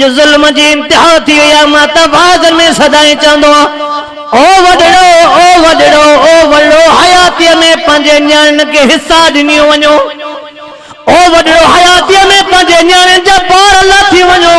अज जुल्म जी इंतिहा थी वई मां तवाज़ुन में सदाई चवंदो ओ वडड़ो ओ वडड़ो ओ वडड़ो हयाती में पंजे न्याणियुनि के हिस्सा ॾिनी वञो ओ वडड़ो हयाती में पंजे न्याणियुनि जा ॿार लाथी वञो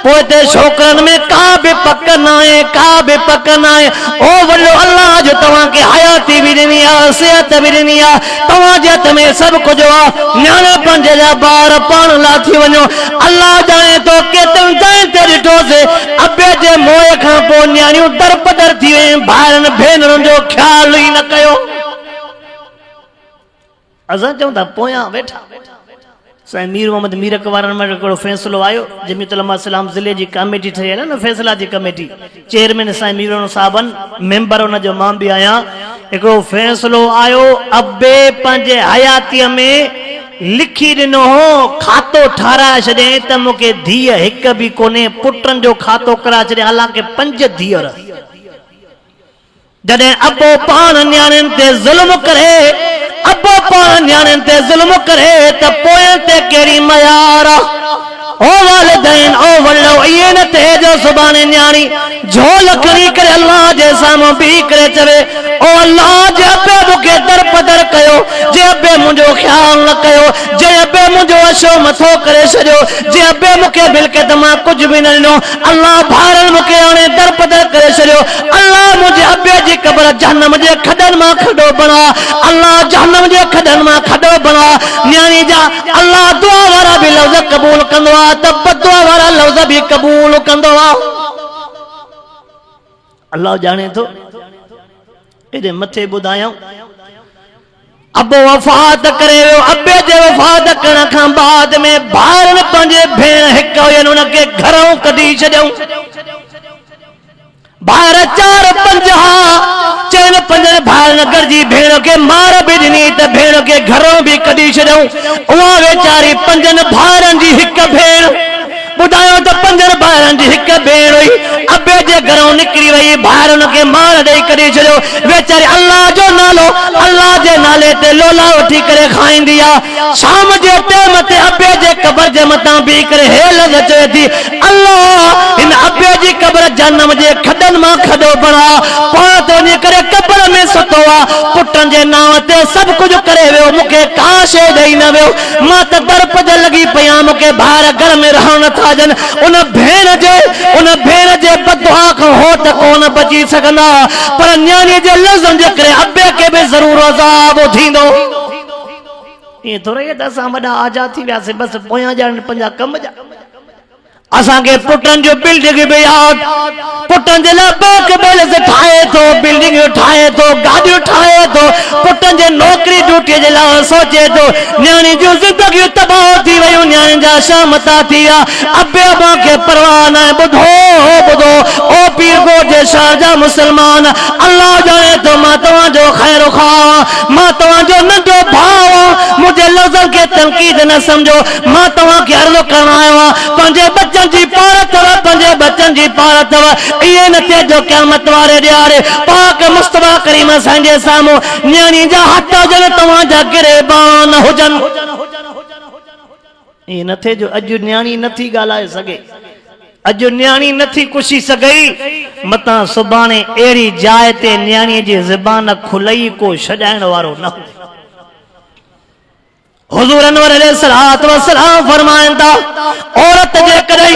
पोइ ते छोकरनि में का बि पक न आहे का बि पक न आहे ओ वॾो अल्लाह जो तव्हां खे हयाती बि ॾिनी आहे सिहत बि ॾिनी आहे तव्हां जे हथ में सभु कुझु आहे न्याणे पंहिंजे जा ॿार पाण लाथी वञो अल्लाह ॼाणे थो केतिरनि ताईं ते ॾिठोसीं अबे जे मोह खां पोइ न्याणियूं दरपदर थी वियूं भाइरनि भेनरुनि जो ख़्यालु ई न कयो असां चऊं था पोयां वेठा साईं मीर मोहम्मद मीरक वारनि में हिकिड़ो फ़ैसिलो आयो जमीयत उलमा इस्लाम ज़िले जी कमेटी ठही आहे न फ़ैसिला जी कमेटी चेयरमैन साईं मीर साहबनि मेंबर उन जो मां बि आहियां हिकिड़ो फ़ैसिलो आयो अबे पंहिंजे हयातीअ में लिखी ॾिनो हो खातो ठाराए छॾियईं त मूंखे धीअ हिकु बि कोन्हे पुटनि जो खातो कराए छॾियईं हालांकि 5 धीअर जॾहिं अबो पाण न्याणियुनि ते ज़ुल्म करे अबो पाण न्याणियुनि ते ज़ुल्म करे त पोइ ते कहिड़ी मयार ओ वालिदैन ओ वल्लो इहे न थे जो सुभाणे न्याणी झोल खणी करे अल्लाह जे साम्हूं बीह करे चवे ओ अल्लाह जे अबे मूंखे दरपदर कयो जे अबे मुंहिंजो ख़्यालु न कयो जे अबे मुंहिंजो अशो मथो करे छॾियो जे अबे मूंखे बिल्कुलु मां कुझु बि न ॾिनो अल्लाह भाइरनि मूंखे हाणे दरपदर करे छॾियो अल्लाह मुंहिंजे अबे जी क़बर जहन्नम जे खॾनि मां खॾो बणा अल्लाह जहन्नम जे खॾनि मां खॾो बणा न्याणी जा अल्लाह दुआ वारा बि लफ़्ज़ क़बूल कंदो आहे त बदुआ वारा लफ़्ज़ बि क़बूल कंदो आहे अल्लाह ॼाणे थो एॾे मथे ॿुधायूं अबो वफ़ात करे वियो अबे जे वफ़ात करण खां बाद में भाइरनि पंहिंजे भेण हिक हुयनि हुनखे घरों कढी छॾियऊं भाइर 4-5 चइनि 5 भाइरनि गॾिजी भेण खे मार बि ॾिनी त भेण खे घरों बि कढी छॾियऊं उहा वेचारी 5 भाइरनि जी हिक भेण ॿुधायो त 5 भाइरनि जी हिक भेण हुई अबे जे घरों निकिरी वई भाइरनि खे मार ॾेई कढी छॾियो वेचारी अल्लाह जो नालो अल्लाह जे नाले ते लोला वठी करे खाईंदी आहे शाम जे टाइम ते अबे जे क़बर जे मथां बीह करे हे लफ़्ज़ चवे थी अल्लाह हिन अबे जी क़बर जहन्नम जे खॾनि मां खॾो बणा पाण ते वञी करे क़बर में सुतो आहे पुटनि जे नाव ते सभु कुझु करे वियो मूंखे का शइ ॾेई न वियो मां त दरपद लॻी पई आहियां मूंखे ॿार घर में रहण नथा ॾियनि उन भेण जे बदुआ खां हो त कोन बची सघंदा पर न्याणीअ जे लफ़्ज़नि जे करे अबे खे बि ज़रूर अज़ाब थींदो ईअं थोरो त असां वॾा आज़ाद थी वियासीं बसि पोयां ॼाण पंहिंजा कम जा असांखे पुटनि जो बिल्डिंग बि यादि पुटनि जे लाइ बैंक बैलेंस ठाहे थो बिल्डिंगियूं ठाहे थो गाॾियूं ठाहे थो पुटनि जे नौकिरी ड्यूटीअ जे लाइ सोचे थो न्याणी जूं ज़िंदगियूं तबाह थी वियूं न्याणी जा शामता थी विया अबे अम्मा खे परवाह न ॿुधो ओ पीर गोठ जे शहर जा मुस्लमान अल्लाह ॼाणे थो मां तव्हांजो ख़ैरु ख़्वाह मां तव्हांजो नंढो भाउ मुंहिंजे लफ़्ज़नि खे तनक़ीद न सम्झो मां तव्हांखे अर्ज़ु करणु आयो आहियां पंहिंजे बचनि जी पार अथव पंहिंजे बचनि जी पार अथव इहे न थिए जो क़यामत वारे ॾियारे पाक मुस्तफा करीम असांजे साम्हूं न्याणी जा हथ हुजनि तव्हांजा गिरेबान हुजनि इहे न थिए जो अॼु न्याणी नथी ॻाल्हाए सघे अॼु न्याणी नथी कुशी सघई मतां सुभाणे अहिड़ी जाइ ते न्याणीअ जी ज़बान खुलई को छॾाइण वारो न हुज़ूर अनवर अलैहिस्सलातु वस्सलाम फरमाइनि था औरत जे कॾहिं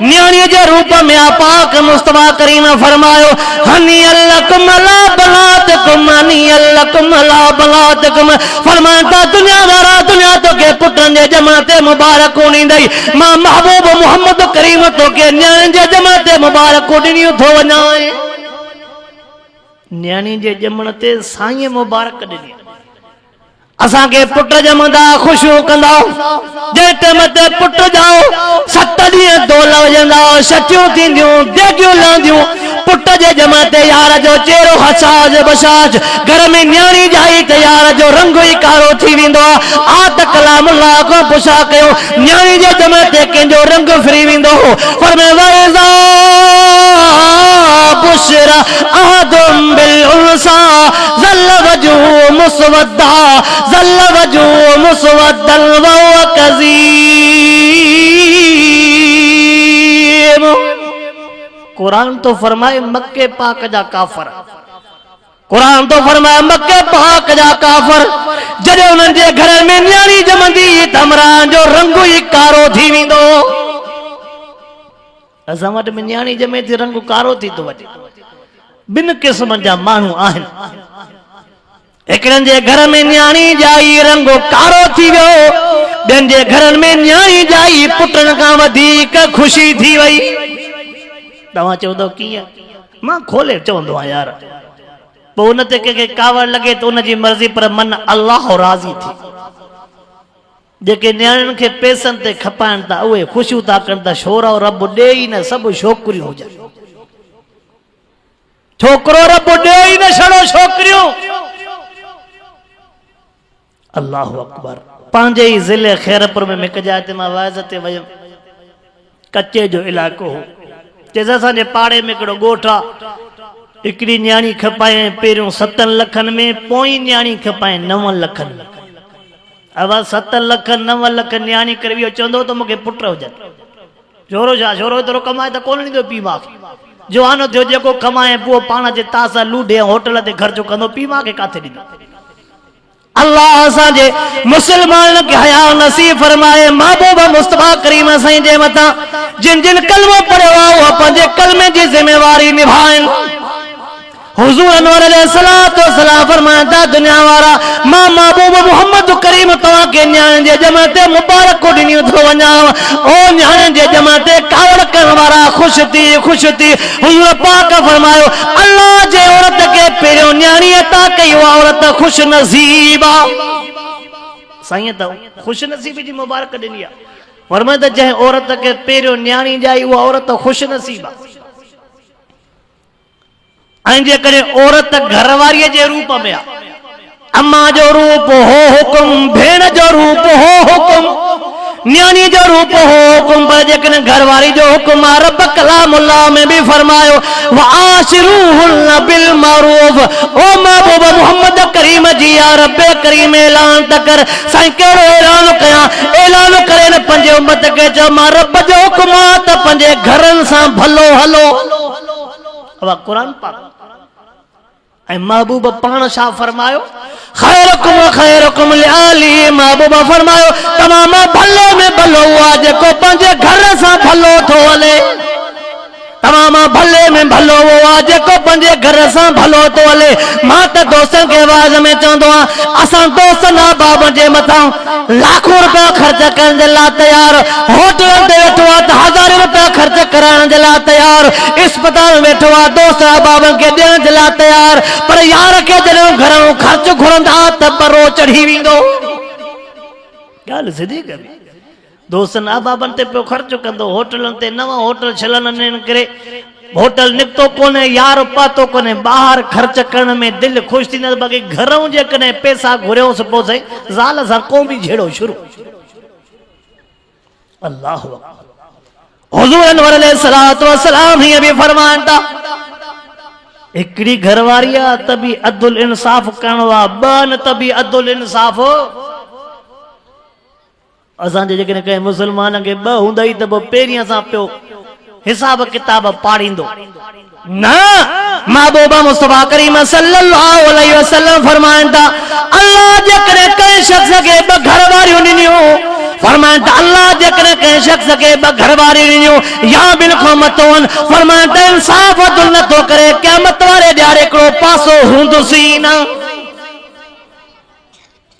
न्याणीअ जे रूप में पाक मुस्तफा करीम फरमायो हनी अल्लकुम ला बलातकुम हनी अल्लकुम ला बलातकुम फरमाइनि था दुनिया वारा दुनिया तोखे पुटनि जे जमा ते मुबारक ॾींदई मां महबूब मोहम्मद करीम तोखे न्याणियुनि जे जमा ते मुबारक ॾिनियूं थो वञाए न्याणी जे ॼमण ते साईं मुबारक ॾिनी असांखे पुट ॼमंदा ख़ुशियूं कंदा जंहिं टाइम ते पुट जाओ 7 ॾींहं दौल वॼंदा छटियूं थींदियूं देगियूं लहंदियूं पुट जे ॼमण ते यार जो चेहरो हसाज बसाज घर में न्याणी जाई त यार जो रंग ई कारो थी वेंदो आहे आ त कलामुल्लाह खां पुछा कयो न्याणी जे ॼमण ते कंहिंजो रंग फिरी वेंदो फरमायो बुशरा अहदुम बिल उनसा ज़ल वजू मुसवद्दा ज़ल वजू मुसवद्दल व कज़ीम कुरान तो फरमाए मक्के पाक जा काफर, कुरान तो फरमाए मक्के पाक जा काफर जॾहिं उन्हनि जे घर में न्याणी जमंदी त इमरान जो रंग ई कारो थी वेंदो। असां वटि में न्याणी जमे थी रंग कारो थी थो वञे। ॿिनि क़िस्मनि जा माण्हू आहिनि। हिकिड़नि जे घर में न्याणी जाई रंग कारो थी वियो, ॿियनि जे घरनि में न्याणी जाई पुटनि खां वधीक ख़ुशी थी वई। तव्हां चवंदव कीअं? मां खोले चवंदो आहियां यार, पोइ उन ते कंहिंखे कावड़ लॻे त उनजी मर्ज़ी, पर मन अल्लाह राज़ी थी। जेके न्याणियुनि खे पैसनि ते खपाइनि था उहे ख़ुशियूं था कनि त छोरो रब ॾे ई न, सभु छोकिरियूं हुजनि। छोकिरो रब ॾे ई न, छड़ो छोकिरियूं। अल्लाह अकबर। पंहिंजे ई ज़िले खैरपुर में हिकु जाइ ते मां वाइज़ ते वयुमि, कचे जो इलाइक़ो हो। चइसि असांजे पाड़े में हिकिड़ो ॻोठु आहे, हिकिड़ी न्याणी खपाए पहिरियों 7 लखनि में, पोइ न्याणी खपाए 9 लखनि में। अब 7 लख 9 लख न्याणी करे वियो, चवंदो त मूंखे पुट हुजनि। छोरो छा? छोरो एतिरो कमाए त कोन ॾींदो पीउ माउ खे। जवानो थियो जेको कमाए पोइ पाण जे तास लूडे होटल ते ख़र्चो कंदो, पीउ माउ खे काथे ॾींदो? अल्लाह असांजे मुस्लमाननि खे हया नसीब फरमाए। महबूब मुस्तफा करीम साईं जे मथां जिन जिन कलमो पढ़ियो आहे उहे पंहिंजे कलमे जी ज़िम्मेवारी निभाइनि। हुजूर अनवर अलैहिस्सलातु वस्सलाम फरमाया था, दुनिया वारा मां महबूब मोहम्मद करीम तव्हां के न्याणियुनि जे जमा ते मुबारक ॾिनियूं थो वञां। ओ न्याणियुनि जे जमा ते कावड़ करण वारा ख़ुशि थी, ख़ुशि थी। हुजूर पाक फरमायो, अल्लाह जे औरत खे पहिरियों न्याणी अता कई, उहा औरत ख़ुशि नसीब आहे। साईं त ख़ुशि नसीब जी मुबारक ॾिनी आहे। फरमाए त जंहिं औरत खे पहिरियों न्याणी ॼाई उहा औरत ख़ुशि नसीब आहे। ऐं जेकॾहिं औरत घरवारीअ जे रूप में आहे, अम्मा जो रूप हो हुकुम, भेण जो रूप हो हुकुम, न्याणी जो रूप हो हुकुम, पर जेकॾहिं घरवारी जो हुकुम आहे, रब कलामुल्लाह में बि फरमायो वआशिरूहुन्ना बिल मारूफ। ओ महबूब मोहम्मद करीम जी या रब करीम ऐलान त कर। साईं कहिड़ो ऐलान कयां? ऐलान करे न पंहिंजे उम्मत खे चओ मां रब जो हुकुम आहे त पंहिंजे घरनि सां भलो हलो। अब कुरान पाक ऐं महबूब पाण छा फरमायो? खैरुकुम खैरुकुम लिआली। महबूब फरमायो तमाम भलो में भलो हुआ जेको पंहिंजे घर सां भलो थो हले। तमाम भले में भलो हुआ जेको पंहिंजे घर सां भलो थो हले। मां त दोस्तनि खे आवाज़ में चवंदो आहियां, असां दोस्तनि अहबाब जे मथां लाखों रुपया ख़र्च करण जे लाइ तयार, होटलनि ते वेठो आहे त हज़ार रुपया ख़र्च करण जे लाइ तयार, इस्पताल में वेठो आहे दोस्त अहबाबनि खे ॾियण जे लाइ तयार, पर यार खे जॾहिं घरों ख़र्च घुरंदा त परो चढ़ी वेंदो। ॻाल्हि सिधी कबी। दोस्तनि अहबाबनि ते पियो ख़र्च कंदो, होटलनि ते नवां होटल छलनि करे होटल निकितो कोन्हे, यार पातो कोन्हे, ॿाहिरि ख़र्च करण में दिलि ख़ुशि थींदी, बाक़ी घरों जेकॾहिं पैसा घुरियोसि पोइ साईं ज़ाल सां को बि झेड़ो शुरू। अल्लाह हुजूर अनवर अलैहिस्सलातु वस्सलाम हीअं बि फरमाइनि था, हिकिड़ी घरवारी आहे त बि अदुल इंसाफ़ करणो आहे, ॿ न त बि अदुल इंसाफ़। असांजे जेकॾहिं कंहिं मुस्लमान खे ॿ हूंदा ई त पोइ पहिरीं असां पियो हिसाब किताब पाड़ींदो न। महबूब मुस्तफा करीम सल्लल्लाहु अलैहि वसल्लम फरमाइनि था, अल्लाह जेकॾहिं कंहिं शख़्स खे ॿ घरवारियूं ॾिनियूं, फरमाइनि था अल्लाह जेकॾहिं कंहिं शख़्स खे ॿ घरवारियूं ॾिनियूं या ॿिनि खां मथो आहिनि, फरमाइनि था इंसाफ़ अदुल नथो करे, क़यामत वारे ॾियारे हिकिड़ो पासो हूंदुसि ई न।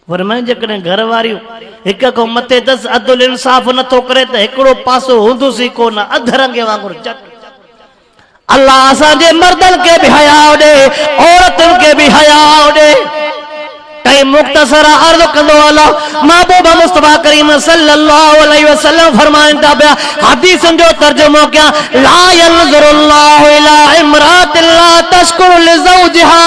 फरमाइनि जेकॾहिं घरवारियूं हिक खां मथे 10 अदुल इंसाफ़ नथो करे त हिकिड़ो पासो हूंदुसि ई कोन, अधरंगे वांगुरु चट। अल्लाह असांजे मर्दनि खे बि हया ॾे, औरतुनि खे बि हया ॾे। कई मुख्तसर अर्ज़ कंदो अल्लाह महबूब मुस्तफा करीम सल्लल्लाहु अलैहि वसल्लम फरमाइनि था पिया, हदीसनि जो तर्जुमो कयां, ला यंज़ुरुल्लाहु इला इम्रातिन ला तशकुरु लिज़ौजिहा।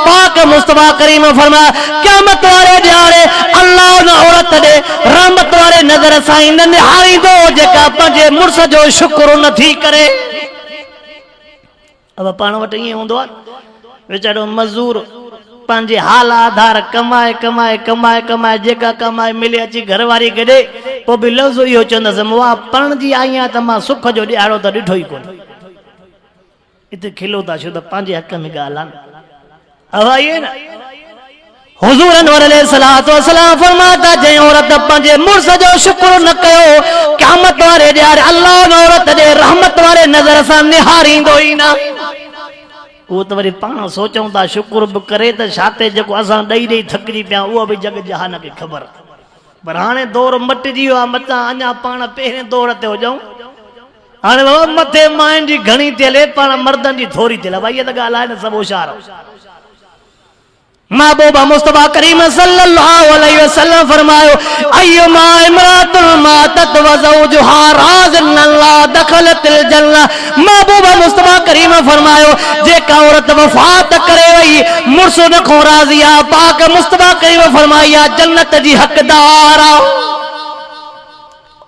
पाक मुस्तफा करीम फरमाया, क़यामत वारे ॾियारे अल्लाह उन औरत ॾे रहमत वारे नज़र सां न निहारींदो जेका पंहिंजे मुड़ुस जो शुक्र नथी करे। अब पाण वटि ईअं हूंदो आहे, वीचारो मज़दूर पंहिंजे हाल आधार कमाए कमाए कमाए कमाए जेका कमाए मिले अची घरवारी खे ॾे, पोइ बि लफ़्ज़ इहो चवंदसि, मां पणजी आई आहियां त मां सुख जो ॾियारो त ॾिठो ई कोन। इते खिलो था छो त पंहिंजे हक़ में ॻाल्हि आहे न। हुजूर अनवर अलैहिस्सलातु वस्सलाम फरमाता जे औरत पंहिंजे मुर्स जो शुक्र न कयो क़यामत वारे ॾींहुं अल्लाह उन औरत जे रहमत वारे नज़र सां निहारींदो ई न। वो तो वरी पाण सोचूं था शुक्र भी करे तो छाते जेको असां ॾेई ॾेई थकिजी पिया उहो भी जग जहान खे ख़बर पर हाणे दौर मटिजी वियो आहे मथां अञा पाण पहिरें दौर ते हुजऊं हाणे बाबा मथे मायुनि जी घणी थी हले पाण मर्दनि जी थोरी थी हले भई इहा त ॻाल्हि आहे न सभु होशियार महबूबा मुस्तफा करीम सल्लल्लाहु अलैहि वसल्लम फरमायो अय्युमा इमरातुन मातत व ज़ौजुहा राज़न अल्लाह दखलतिल जन्नह। महबूबा मुस्तफा करीम फरमायो जेका औरत वफात करे वई मुर्स न खो राज़ी आ पाक मुस्तफा करीम फरमाया जन्नत जी हकदार आ।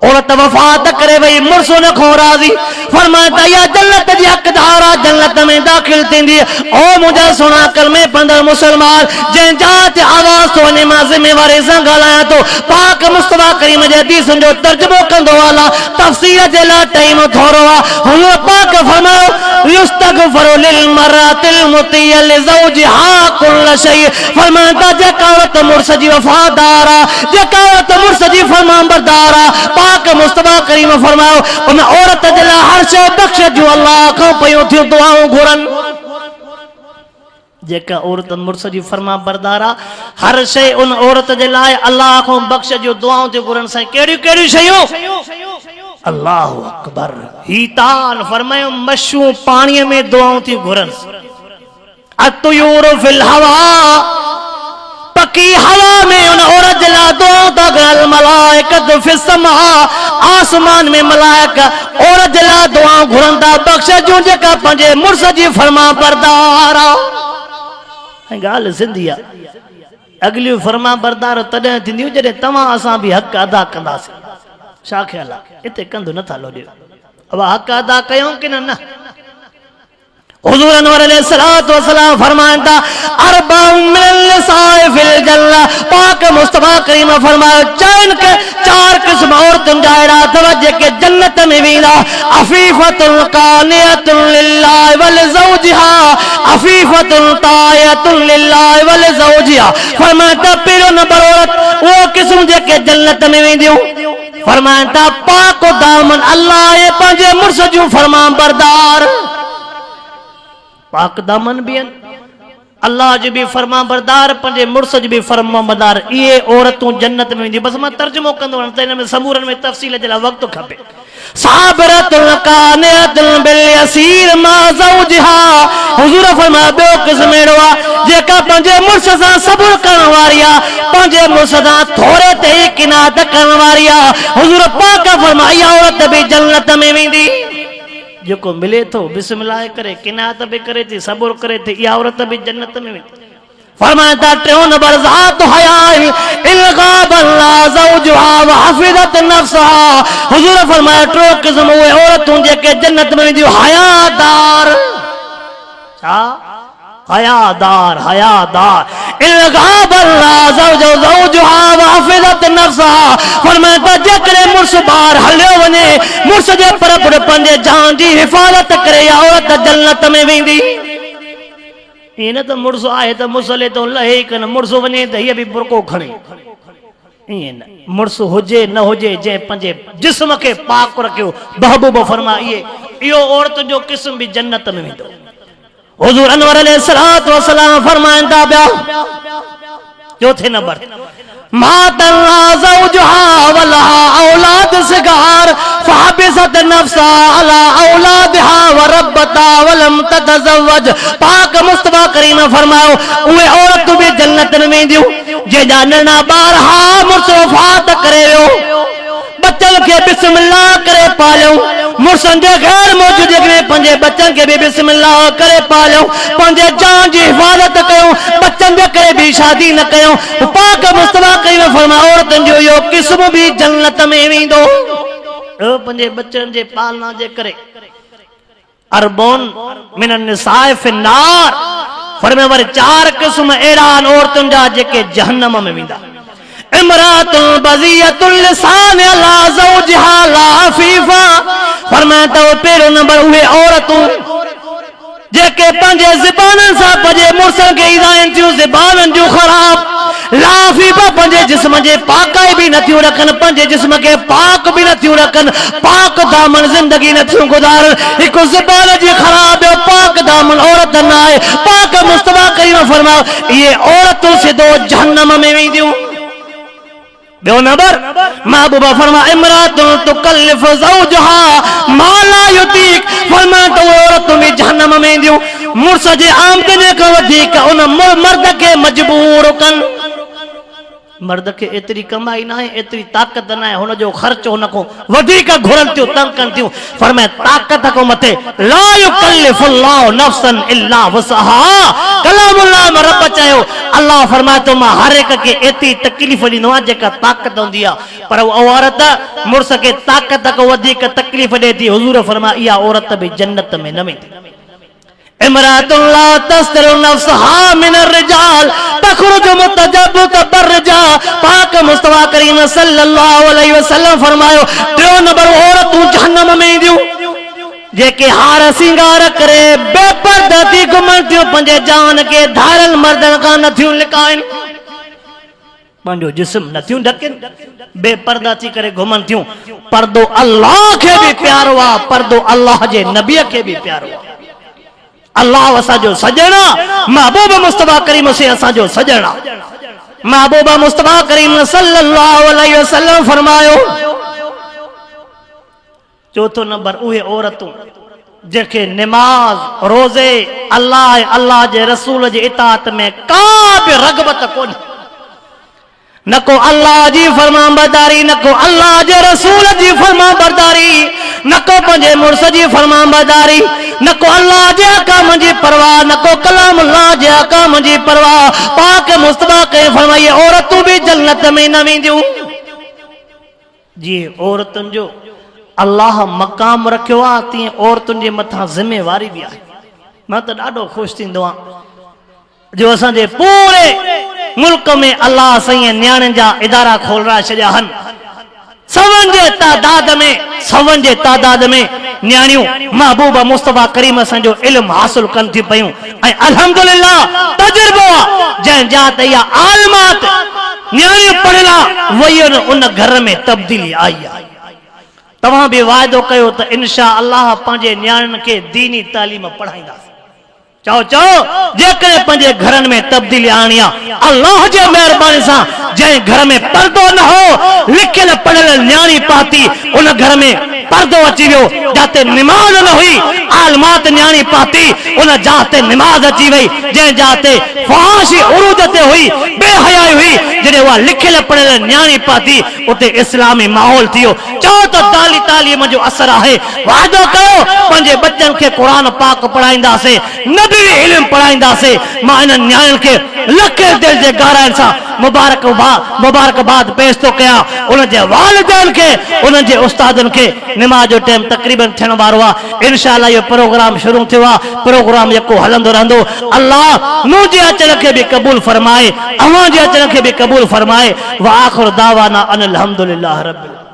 औरत वफात करे वई मुर्स न खो राज़ी फरमाता या जन्नत जी हकदार आ जन्नत में दाखिल थींदी। ओ मुंहिंजा सुना कलमे पढ़ंदड़ मुसलमान जंहिं जात आवाज़ तो वञे मां ज़िम्मेवारी सां ॻाल्हायां थो पाक मुस्तफा करीम जे हदीसुनि जो तर्जुमो कंदो आला तफ़सीर जे लाइ टाइम थोरो आहे। हुज़ूर पाक फरमायो युस्तगफरु लिल मरातिल मुतिय लिज़ौजिहा कुल्ल शै। फरमाता जेका औरत मुर्स जी वफादार आ जेका औरत मुर्स जी फरमाबरदार आ पाक मुस्तफा करीम फरमायो उन औरत जे लाइ हर शइ बख़्श जो अल्लाह खां पयूं थियूं दुआऊं घुरनि। जेका औरत मुर्स जी फरमा बरदार आहे हर शइ उन औरत जे लाइ अल्लाह खां बख़्श जो दुआऊं थियूं घुरनि। साईं कहिड़ियूं कहिड़ियूं शयूं अल्लाहु अकबर ही तान फरमायो मछूं पाणीअ में दुआऊं थियूं घुरनि। अतयूर फिल हवा पकी हवा में उन औरत जे लाइ दुआऊं था घुरनि। मलाइकत फिस समा आसमान में मलाइका औरत जे लाइ दुआऊं घुरनि था बख़्श जूं जेका पंहिंजे मुर्स जी फरमा बरदार आहे। ॻाल्हि सिंधी आहे अगलियूं फरमा बरदार तॾहिं थींदियूं जॾहिं तव्हां असां बि हक़ अदा कंदासीं। छा ख़्याल आहे हिते कंधु नथा लोॾियो अब हक़ अदा कयूं की न। हुज़ूर अनवर अलैहिस्सलातु वस्सलाम फरमाइनि था अरबाउन मिनल निसाए फिल जन्नह। पाक मुस्तफा करीम फरमायो चइनि के चार क़िस्म औरतुनि जा अहिड़ा अथव जेके जन्नत में वेंदा। अफ़ीफ़तुन क़ानियतुन लिल्लाहि व लिज़ौजिहा अफ़ीफ़तुन तायतुन लिल्लाहि व लिज़ौजिहा। फरमाइनि था पहिरियों नंबर औरत उहो क़िस्म जेके जन्नत में वेंदियूं फरमाइनि था पाक दामन अल्लाह जे पंहिंजे मुर्स जूं फरमा बरदार पाक दामन भी अल्लाह जो भी फरमा बरदार पंहिंजे मुर्स जो भी फरमा बरदार इहे औरतूं जन्नत में वेंदियूं। बस मां तर्जुमो कंदो वञा त हिन में समूरनि में तफ़सील जे लाइ वक़्तु खपे। साबिरतुन कानियतुन बिल यसीर मा ज़ौजिहा। हुज़ूर फरमाया ॿियो क़िस्म अहिड़ो आहे जेका पंहिंजे मुर्स सां सब्र करण वारी आहे पंहिंजे मुर्स सां थोरे ते ई किनात करण वारी आहे। हुज़ूर पाक फरमाया इहा औरत भी जन्नत में वेंदी। जेको मिले थो बिस्मिल्लाह करे किनात भी करे थी सब्र करे थी इहा औरत भी जन्नत में वेंदी। फरमाया था टियों नंबर ज़ात हया इन गाब अल्लाह ज़ौजुहा व हफ़िज़त नफ़्सहा। हुज़ूर फरमाया टियों क़िस्म उहे औरतूं जेके जन्नत में वेंदियूं हयादार। छा हयादार हयादार इन गाब अल्लाह ज़ौजुहा व हफ़िज़त नफ़्सहा। फरमाया था जेकॾहिं मुर्स ॿाहिरि हलियो वञे मुर्स जे पर पंहिंजे जान जी हिफ़ाज़त करे इहा औरत जन्नत में वेंदी। इन त मुर्स आहे त मुसले तो लहे कन मुर्स वञे त हीअ बि बुरको खणे ईअं न मुर्स हुजे न हुजे जंहिं पंहिंजे जिस्म खे पाक रखियो महबूब फरमा इहो औरत जो क़िस्म भी जन्नत में वेंदो। हुज़ूर अनवर अलैहिस्सलातु वस्सलाम फरमाइनि था ॿिया चौथे नंबर मातल्ला ज़ौजुहा वलहा औलाद सिगार फहबिसत नफ्सा अला औलादहा व रब्बता वलम ततज़व्वज। पाक मुस्तफा करीम फरमायो उहे औरतूं भी जन्नत में वेंदियूं जेजा नंढा ॿार हा मुर्स वफ़ात करे वियो बच्चन के बिस्मिल्लाह करे पालियो मुर्सन जे गैर मौजूदगी में पंहिंजे बच्चन के भी बिस्मिल्लाह करे पालियो पंहिंजे जान जी हिफाज़त कयो बच्चन जे करे भी शादी न कयो। पाक मुस्तफा करीम फरमायो औरतुनि जो इहो क़िस्म भी जन्नत में वेंदो पंहिंजे बच्चन जे पालना जे करे। अरबोन मिनन निसाए फिन्नार फरमाया वरी चार क़िस्म अहिड़ा आहिनि औरतुनि जा जेके जहन्नम में वेंदा। इमरातुन बज़ियतुल लिसान अला ज़ौजिहा ला अफ़ीफ़ा। फरमाया त पहिरियों नंबर उहे औरतूं जेके पंजे ज़बाननि सां पंजे मुड़सनि खे ईंदाइन थियूं ज़बाननि जूं ख़राब लाफ़ी पंजे जिस्म जे पाकाई भी नथियूं रखनि पंजे जिस्म के पाक भी नथियूं रखनि पाक दामन ज़िंदगी नथियूं गुज़ारनि हिकु ज़बान जी ख़राब पाक दामन औरत न आहे पाक मुस्तफ़ा करीम फरमायो इहे औरतूं सिधो जहन्नम में वेंदियूं बेओ नंबर महबूबा फरमा इमरातुन तुकल्लिफ ज़ौजहा मा ला युतीक फरमा तो औरतूं भी जहन्नम में वेंदियूं मुर्स जे आमदनी खां वधीक उन मर्द के मजबूर कन मर्द के एतरी कमाई ना है एतरी ताकत ना है हुन जो खर्च हुन को वधीक घुरन थियूं तंग कन थियूं फरमाए ताकत को मथे ला युकल्लिफुल्लाहु नफ्सन इल्ला वसहा कलामुल्लाह में रब चयो अल्लाह फरमाए तो मां हर एक के एतरी तकलीफ ॾींदो आहियां जेका ताकत हूंदी आहे पर औरत मुड़स के ताकत को वधीक तकलीफ ॾे थी हुजूर फरमाए इहा औरत भी जन्नत में न वेंदी इमरातुन ला तस्तिरु नफ्सहा मिनर रिजाल तखरुजु मुतजब्बतबरजा पाक मुस्तफा करीम सल्लल्लाहु अलैहि वसल्लम फरमायो टियों नंबर औरतूं जहन्नम में ईंदियूं जेके हार सिंगार करे बेपर्दा थी घुमन थियूं पंहिंजे जान के धारल मर्दन खां नथियूं लिकाइन पंहिंजो जिस्म नथियूं ढकनि बेपर्दा थी करे घुमन थियूं पर्दो अल्लाह खे भी प्यारो आहे पर्दो अल्लाह जे नबीअ खे भी प्यारो आहे अल्लाह असांजो सजणा महबूब मुस्तफा करीम से असांजो सजणा महबूब मुस्तफा करीम सल्लल्लाहु अलैहि वसल्लम फरमायो चौथो नंबर उहे औरतूं जेके नमाज रोजे अल्लाह जे रसूल जे इताअत में का भी रगबत कोन न को अल्लाह जी फरमाबरदारी न को अल्लाह जे रसूल जी फरमाबरदारी न को पंहिंजे मुड़स जी फरमाबरदारी न को अल्लाह जे अहकाम जी परवाह न को कलाम अल्लाह जे अहकाम जी परवाह पाक मुस्तफा के फरमाइए औरतूं भी जन्नत में न वेंदियूं जी औरतुनि जो अल्लाह मकाम रखियो आहे तीअं औरतुनि जे मथां ज़िम्मेवारी भी आहे मां त ॾाढो ख़ुशि थींदो आहियां जो असांजे पूरे मुल्क में अल्लाह सही न्याणियुनि जा इदारा खोलरा छॾिया आहिनि सवन जे तादाद में न्याणियूं महबूब मुस्तफा करीम असांजो इल्म हासिल कनि थियूं पयूं ऐं अल्हम्दुलिल्लाह तजुर्बो आहे जंहिं जात इहा आलिमात न्याणियूं पढ़ियलु वयूं उन घर में तब्दीली आई आहे तव्हां भी वाइदो कयो त इंशा अल्लाह पंहिंजे न्याणियुनि खे दीनी तालीम पढ़ाईंदासीं चओ चओ जेकॾहिं पंहिंजे घरनि में तब्दीली आणी आहे अल्लाह जे महिरबानी सां जंहिं घर में पर्दो न हो लिखियल पढ़ियल न्याणी पाती उन घर में पर्दो अची वियो जाते निमाज़ न हुई आलमात न्याणी पाती उन जाते निमाज़ अची वई जंहिं जाते फहाशी उरूज ते हुई बेहयाई हुई जॾहिं उहा लिखियल पढ़ियल न्याणी पाती उते इस्लामी माहौल थियो चओ त तालीम जो असर आहे वाइदो कयो पंहिंजे बच्चनि खे क़ुरान पाक पढ़ाईंदासीं नबी इल्म पढ़ाईंदासीं मां इन्हनि न्याणियुनि खे लखे दिल जे गाराइण सां मुबारकबाद पेश थो कयां उन जे वालिदैन खे उन जे उस्तादनि खे निमाज़ जो टाइम तकरीबन थियण वारो आहे इंशाअल्लाह इहो प्रोग्राम शुरू थियो आहे प्रोग्राम जेको हलंदो रहंदो अल्लाह मुंहिंजे अचण खे बि क़बूल फरमाए अव्हां जे अचण खे बि क़बूल फरमाए व आख़िर दावाना अनिल हम्दुलिल्लाह रब्बिल